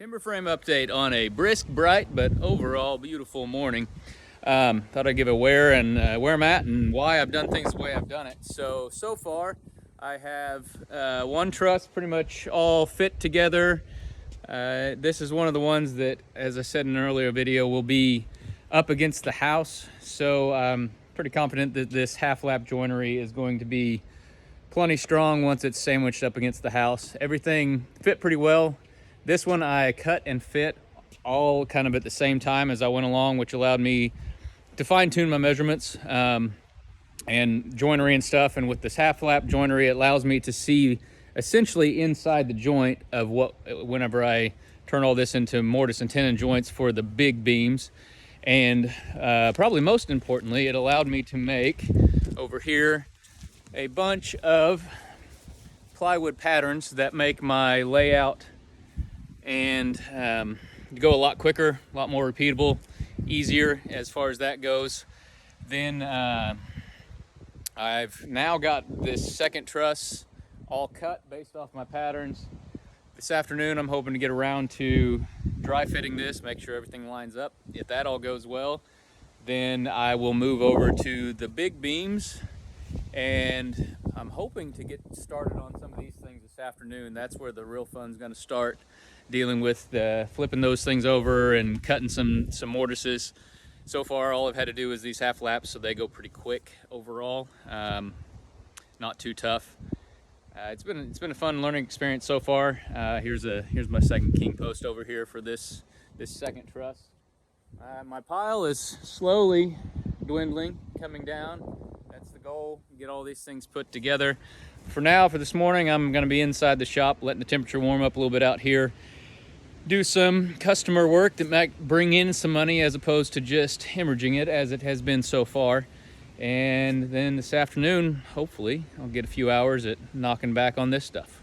Timber frame update on a brisk, bright, but overall beautiful morning. Thought I'd give a where I'm at and why I've done things the way I've done it. So far I have one truss pretty much all fit together. This is one of the ones that, as I said in an earlier video, will be up against the house. So I'm pretty confident that this half lap joinery is going to be plenty strong once it's sandwiched up against the house. Everything fit pretty well. This one I cut and fit all kind of at the same time as I went along, which allowed me to fine-tune my measurements and joinery and stuff. And with this half lap joinery, it allows me to see essentially inside the joint of whenever I turn all this into mortise and tenon joints for the big beams. And probably most importantly, it allowed me to make over here a bunch of plywood patterns that make my layout and go a lot quicker, a lot more repeatable, easier as far as that goes. Then I've now got this second truss all cut based off my patterns. This afternoon I'm hoping to get around to dry fitting this, make sure everything lines up. If that all goes well, then I will move over to the big beams, and I'm hoping to get started on some of these things this afternoon. That's where the real fun's going to start, dealing with flipping those things over and cutting some mortises. So far all I've had to do is these half laps, so they go pretty quick overall. Not too tough. It's been a fun learning experience so far. Here's my second king post over here for this second truss. My pile is slowly dwindling, coming down. That's the goal, get all these things put together. For now, for this morning, I'm going to be inside the shop, letting the temperature warm up a little bit out here. Do some customer work that might bring in some money as opposed to just hemorrhaging it as it has been so far. And then this afternoon, hopefully, I'll get a few hours at knocking back on this stuff.